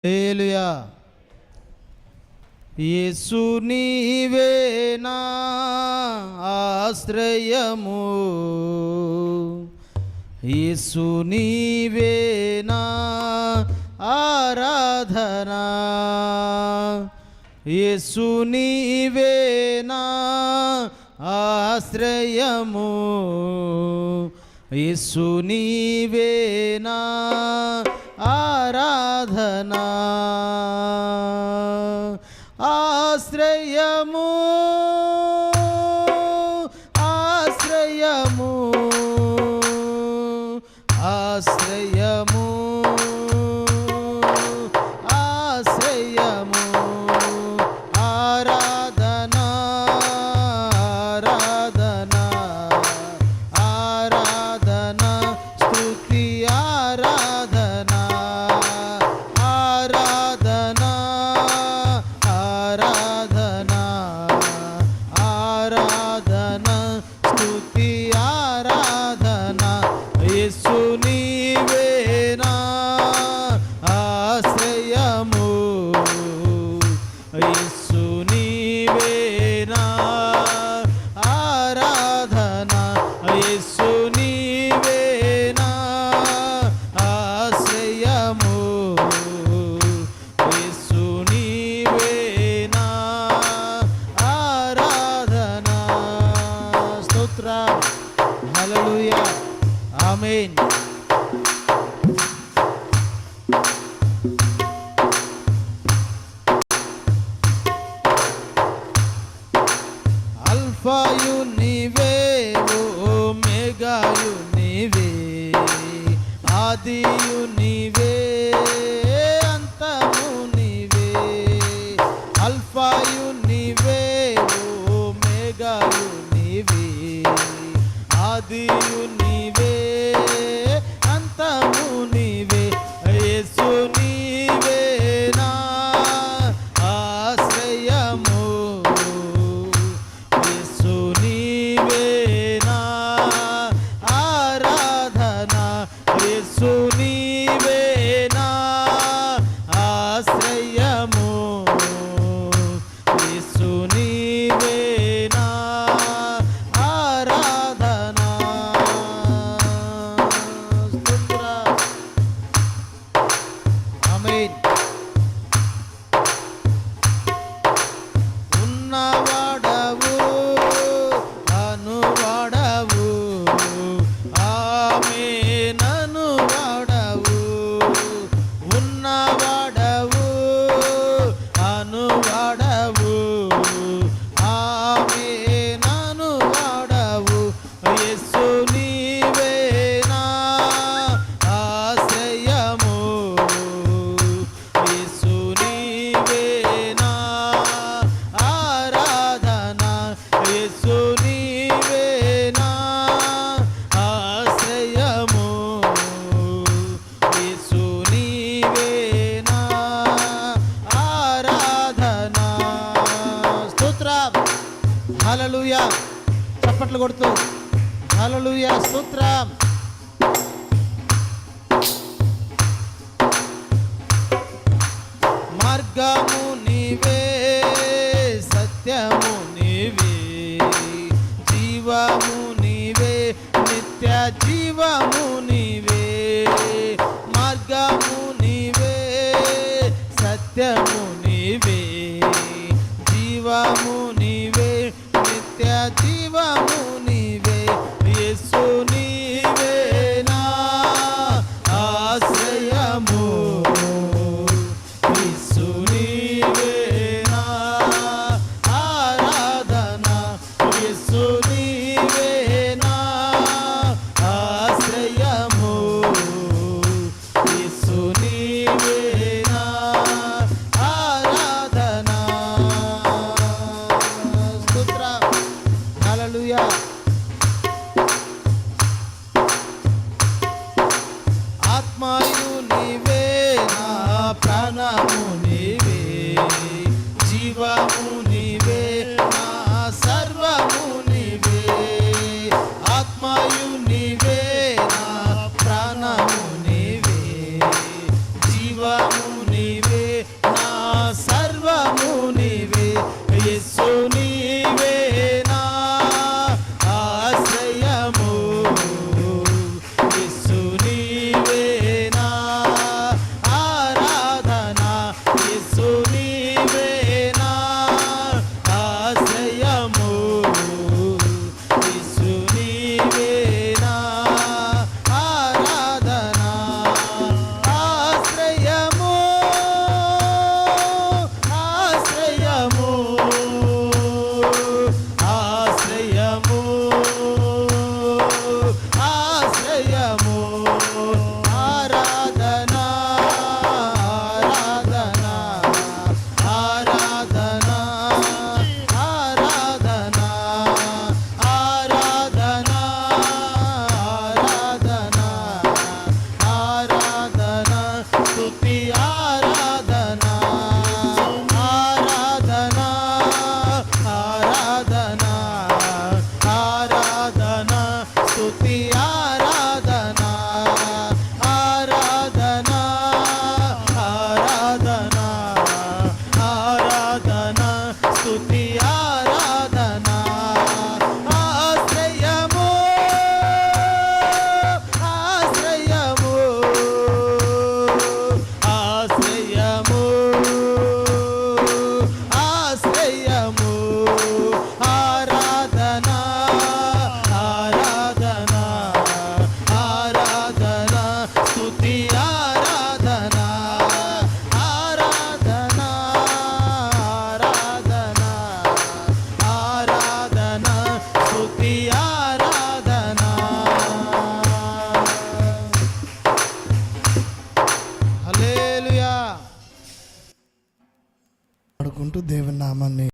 హల్లెలూయా. యేసు నీవే నా ఆశ్రయము, యేసు నీవే నా ఆరాధనా, యేసు నీవే నా ఆశ్రయము, యేసు నీవే నా ఆరాధనా. ఆశ్రయము ఆశ్రయము ఆశ్రయము ఆశ్రయము, ఆరాధనా ఆరాధనా ఆరాధనా, స్తుతి ఆరాధనా ఆరాధనా ఆరాధనా ఆరాధనా, స్తుతి ఆరాధనా. యేసు నీవే నా ఆశ్రయము, యేసు నీవే నా ఆరాధనా, యేసు నీవే నా ఆశ్రయము, యేసు నీవే నా ఆరాధనా. స్తోత్రం. హల్లెలూయా. ఆమేన్. అల్ఫాయు నీవే, ఓమెగాయు నీవే, ఆదియు నీవే, అంతము నీవే. అల్ఫాయు నీవే, ఓమెగాయు నీవే, ఆదియు నీవే, అంతము నీవే. యేసు నీవే నా ఆశ్రయము, యేసు నీవే నా ఆరాధనా, యేసు నీవే నా ఆశ్రయము, యేసు నీవే నా ఆరాధనా. స్తోత్రం. ఆమేన్. ఉన్నవాడవు అనువాడవు, ఆమేనను వాడవు. ఉన్నవాడవు అనువాడవు, ఆమేనను వాడవు. యేసు నీవే నా ఆశ్రయము, యేసు నీవే నా ఆరాధనా, యేసు నీవే నా ఆశ్రయము, యేసు నీవే నా ఆరాధనా. స్తోత్రం. హల్లెలూయా. చప్పట్లు కొడుతూ హల్లెలూయా. స్తోత్రం. మార్గము నీవే, సత్యము నీవే, జీవము నీవే, నిత్య జీవము నీవే. మార్గము నీవే, సత్యము నీవే, జీవము నీవే, నిత్య జీవము నీవే. యేసు నీవే నా ఆశ్రయము, యేసు నీవే నా ఆరాధనా, యేసు నీవే నా ఆశ్రయము, యేసు నీవే నా ఆరాధనా. స్తోత్రం. హల్లెలూయా. ఆత్మయు నీవే, నా ప్రాణము నీవే, జీవము నీవే, నా సర్వము నీవే. ఆత్మయు నీవే, నా ప్రాణము నీవే, జీవము నీవే, కోరుకుంటూ దేవుని నామాన్ని